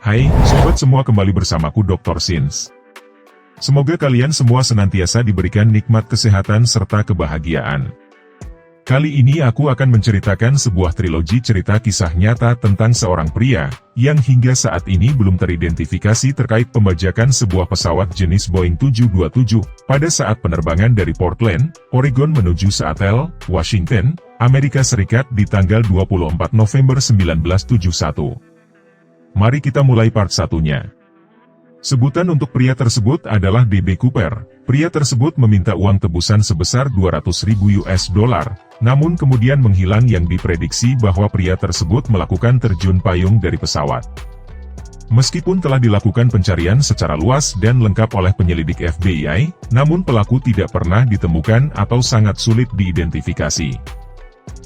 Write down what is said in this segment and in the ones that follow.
Hai, sobat semua, kembali bersamaku Dr. Sins. Semoga kalian semua senantiasa diberikan nikmat kesehatan serta kebahagiaan. Kali ini aku akan menceritakan sebuah trilogi cerita kisah nyata tentang seorang pria, yang hingga saat ini belum teridentifikasi terkait pembajakan sebuah pesawat jenis Boeing 727, pada saat penerbangan dari Portland, Oregon menuju Seattle, Washington, Amerika Serikat di tanggal 24 November 1971. Mari kita mulai part satunya. Sebutan untuk pria tersebut adalah D.B. Cooper. Pria tersebut meminta uang tebusan sebesar 200.000 US dollar, namun kemudian menghilang yang diprediksi bahwa pria tersebut melakukan terjun payung dari pesawat. Meskipun telah dilakukan pencarian secara luas dan lengkap oleh penyelidik FBI, namun pelaku tidak pernah ditemukan atau sangat sulit diidentifikasi.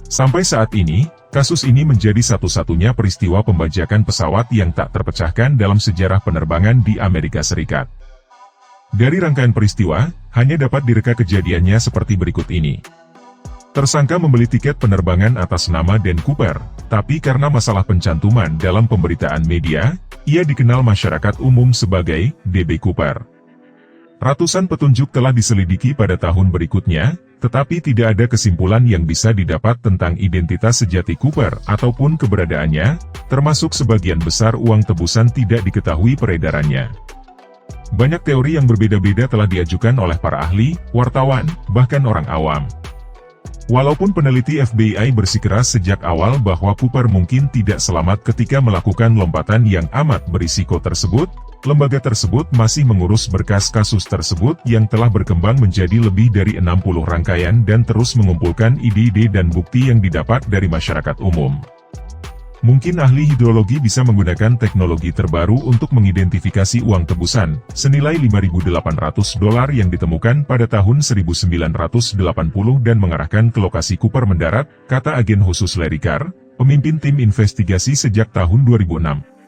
Sampai saat ini, kasus ini menjadi satu-satunya peristiwa pembajakan pesawat yang tak terpecahkan dalam sejarah penerbangan di Amerika Serikat. Dari rangkaian peristiwa, hanya dapat direka kejadiannya seperti berikut ini. Tersangka membeli tiket penerbangan atas nama Dan Cooper, tapi karena masalah pencantuman dalam pemberitaan media, ia dikenal masyarakat umum sebagai D.B. Cooper. Ratusan petunjuk telah diselidiki pada tahun berikutnya, tetapi tidak ada kesimpulan yang bisa didapat tentang identitas sejati Cooper ataupun keberadaannya, termasuk sebagian besar uang tebusan tidak diketahui peredarannya. Banyak teori yang berbeda-beda telah diajukan oleh para ahli, wartawan, bahkan orang awam. Walaupun peneliti FBI bersikeras sejak awal bahwa Cooper mungkin tidak selamat ketika melakukan lompatan yang amat berisiko tersebut, lembaga tersebut masih mengurus berkas kasus tersebut yang telah berkembang menjadi lebih dari 60 rangkaian dan terus mengumpulkan ide-ide dan bukti yang didapat dari masyarakat umum. Mungkin ahli hidrologi bisa menggunakan teknologi terbaru untuk mengidentifikasi uang tebusan, senilai 5.800 dolar yang ditemukan pada tahun 1980 dan mengarahkan ke lokasi Cooper mendarat, kata agen khusus Larry Carr, pemimpin tim investigasi sejak tahun 2006.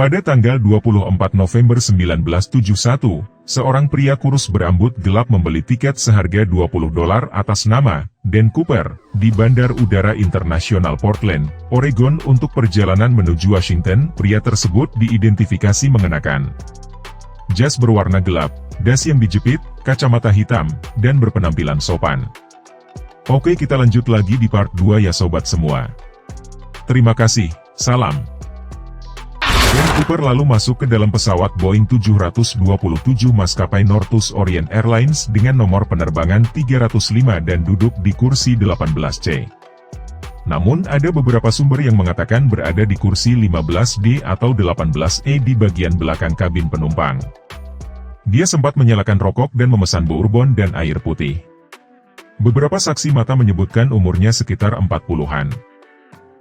Pada tanggal 24 November 1971, seorang pria kurus berambut gelap membeli tiket seharga 20 dolar atas nama Dan Cooper di Bandar Udara Internasional Portland, Oregon untuk perjalanan menuju Washington. Pria tersebut diidentifikasi mengenakan jas berwarna gelap, das yang dijepit, kacamata hitam, dan berpenampilan sopan. Oke, kita lanjut lagi di part 2 ya sobat semua. Terima kasih, salam. Dan Cooper lalu masuk ke dalam pesawat Boeing 727 maskapai Northwest Orient Airlines dengan nomor penerbangan 305 dan duduk di kursi 18C. Namun ada beberapa sumber yang mengatakan berada di kursi 15D atau 18E di bagian belakang kabin penumpang. Dia sempat menyalakan rokok dan memesan bourbon dan air putih. Beberapa saksi mata menyebutkan umurnya sekitar 40-an.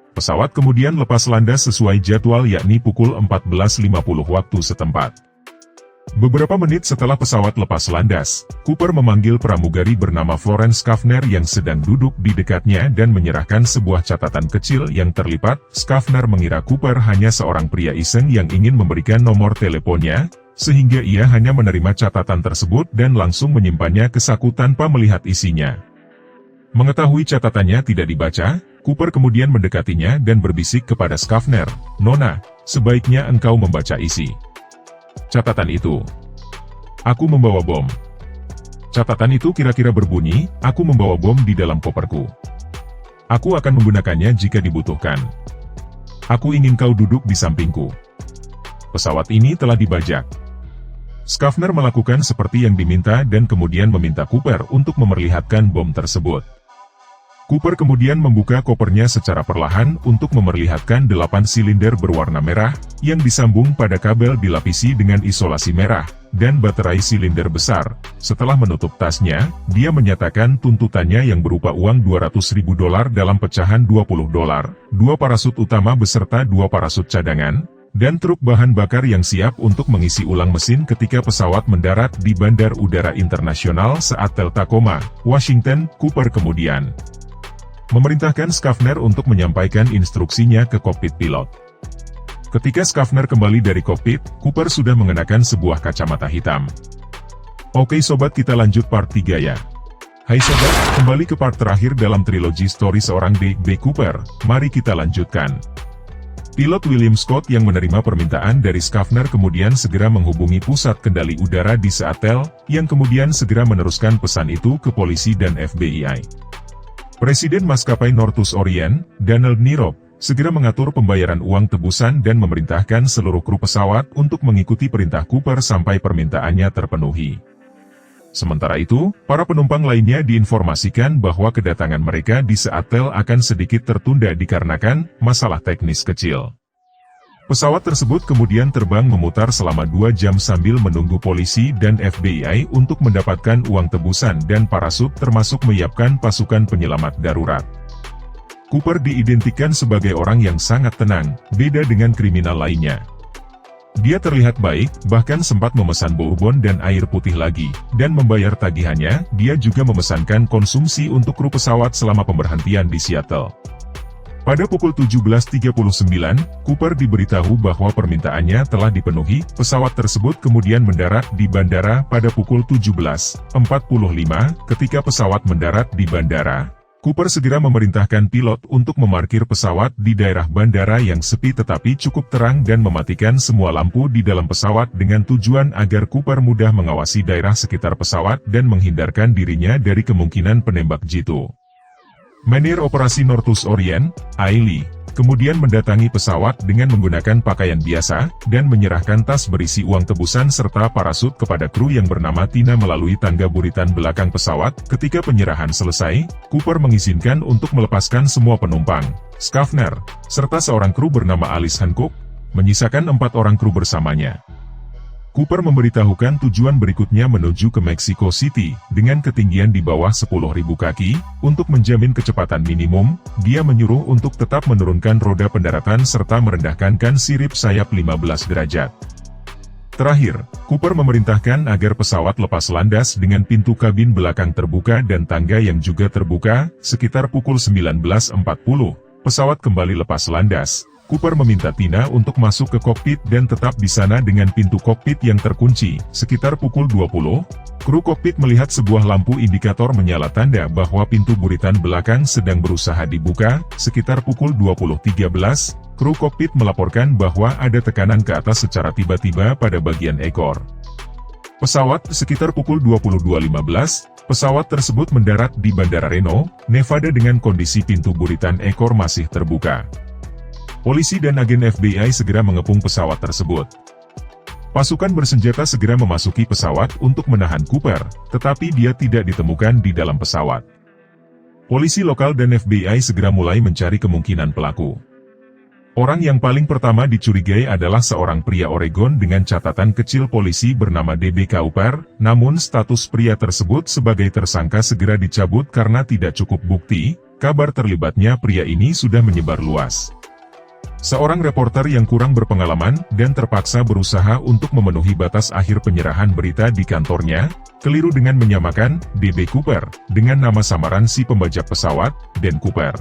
Pesawat kemudian lepas landas sesuai jadwal yakni pukul 14.50 waktu setempat. Beberapa menit setelah pesawat lepas landas, Cooper memanggil pramugari bernama Florence Schaffner yang sedang duduk di dekatnya dan menyerahkan sebuah catatan kecil yang terlipat. Schaffner mengira Cooper hanya seorang pria iseng yang ingin memberikan nomor teleponnya, sehingga ia hanya menerima catatan tersebut dan langsung menyimpannya ke saku tanpa melihat isinya. Mengetahui catatannya tidak dibaca, Cooper kemudian mendekatinya dan berbisik kepada Schaffner, "Nona, sebaiknya engkau membaca isi catatan itu. Aku membawa bom." Catatan itu kira-kira berbunyi, "Aku membawa bom di dalam koperku. Aku akan menggunakannya jika dibutuhkan. Aku ingin kau duduk di sampingku." Pesawat ini telah dibajak. Schaffner melakukan seperti yang diminta dan kemudian meminta Cooper untuk memperlihatkan bom tersebut. Cooper kemudian membuka kopernya secara perlahan untuk memperlihatkan 8 silinder berwarna merah, yang disambung pada kabel dilapisi dengan isolasi merah, dan baterai silinder besar. Setelah menutup tasnya, dia menyatakan tuntutannya yang berupa uang 200.000 dolar dalam pecahan 20 dolar, 2 parasut utama beserta 2 parasut cadangan, dan truk bahan bakar yang siap untuk mengisi ulang mesin ketika pesawat mendarat di Bandar Udara Internasional Seattle Tacoma, Washington. Cooper kemudian memerintahkan Schaffner untuk menyampaikan instruksinya ke kokpit pilot. Ketika Schaffner kembali dari kokpit, Cooper sudah mengenakan sebuah kacamata hitam. Oke sobat, kita lanjut part 3 ya. Hai sobat, kembali ke part terakhir dalam trilogi story seorang D.B. Cooper, mari kita lanjutkan. Pilot William Scott yang menerima permintaan dari Schaffner kemudian segera menghubungi pusat kendali udara di Seattle, yang kemudian segera meneruskan pesan itu ke polisi dan FBI. Presiden maskapai Northwest Orient, Donald Nirop, segera mengatur pembayaran uang tebusan dan memerintahkan seluruh kru pesawat untuk mengikuti perintah Cooper sampai permintaannya terpenuhi. Sementara itu, para penumpang lainnya diinformasikan bahwa kedatangan mereka di Seattle akan sedikit tertunda dikarenakan masalah teknis kecil. Pesawat tersebut kemudian terbang memutar selama 2 jam sambil menunggu polisi dan FBI untuk mendapatkan uang tebusan dan parasut termasuk menyiapkan pasukan penyelamat darurat. Cooper diidentikan sebagai orang yang sangat tenang, beda dengan kriminal lainnya. Dia terlihat baik, bahkan sempat memesan bourbon dan air putih lagi, dan membayar tagihannya. Dia juga memesankan konsumsi untuk kru pesawat selama pemberhentian di Seattle. Pada pukul 17.39, Cooper diberitahu bahwa permintaannya telah dipenuhi. Pesawat tersebut kemudian mendarat di bandara pada pukul 17.45. Ketika pesawat mendarat di bandara, Cooper segera memerintahkan pilot untuk memarkir pesawat di daerah bandara yang sepi tetapi cukup terang dan mematikan semua lampu di dalam pesawat dengan tujuan agar Cooper mudah mengawasi daerah sekitar pesawat dan menghindarkan dirinya dari kemungkinan penembak jitu. Menir Operasi Northwest Orient, Ailey, kemudian mendatangi pesawat dengan menggunakan pakaian biasa, dan menyerahkan tas berisi uang tebusan serta parasut kepada kru yang bernama Tina melalui tangga buritan belakang pesawat. Ketika penyerahan selesai, Cooper mengizinkan untuk melepaskan semua penumpang, Schaffner, serta seorang kru bernama Alice Hancock, menyisakan 4 orang kru bersamanya. Cooper memberitahukan tujuan berikutnya menuju ke Mexico City, dengan ketinggian di bawah 10.000 kaki, untuk menjamin kecepatan minimum. Dia menyuruh untuk tetap menurunkan roda pendaratan serta merendahkan sirip sayap 15 derajat. Terakhir, Cooper memerintahkan agar pesawat lepas landas dengan pintu kabin belakang terbuka dan tangga yang juga terbuka. Sekitar pukul 19.40, pesawat kembali lepas landas. Cooper meminta Tina untuk masuk ke kokpit dan tetap di sana dengan pintu kokpit yang terkunci. Sekitar pukul 20, kru kokpit melihat sebuah lampu indikator menyala tanda bahwa pintu buritan belakang sedang berusaha dibuka. Sekitar pukul 20.13, kru kokpit melaporkan bahwa ada tekanan ke atas secara tiba-tiba pada bagian ekor pesawat. Sekitar pukul 22.15, pesawat tersebut mendarat di Bandara Reno, Nevada dengan kondisi pintu buritan ekor masih terbuka. Polisi dan agen FBI segera mengepung pesawat tersebut. Pasukan bersenjata segera memasuki pesawat untuk menahan Cooper, tetapi dia tidak ditemukan di dalam pesawat. Polisi lokal dan FBI segera mulai mencari kemungkinan pelaku. Orang yang paling pertama dicurigai adalah seorang pria Oregon dengan catatan kecil polisi bernama D.B. Cooper, namun status pria tersebut sebagai tersangka segera dicabut karena tidak cukup bukti. Kabar terlibatnya pria ini sudah menyebar luas. Seorang reporter yang kurang berpengalaman dan terpaksa berusaha untuk memenuhi batas akhir penyerahan berita di kantornya, keliru dengan menyamakan D.B. Cooper dengan nama samaran si pembajak pesawat, Dan Cooper.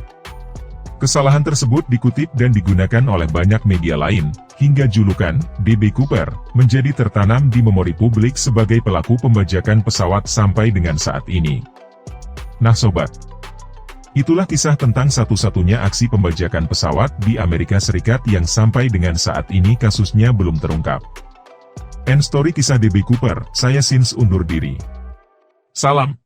Kesalahan tersebut dikutip dan digunakan oleh banyak media lain, hingga julukan D.B. Cooper menjadi tertanam di memori publik sebagai pelaku pembajakan pesawat sampai dengan saat ini. Nah sobat, itulah kisah tentang satu-satunya aksi pembajakan pesawat di Amerika Serikat yang sampai dengan saat ini kasusnya belum terungkap. End story kisah D.B. Cooper. Saya Sins undur diri. Salam.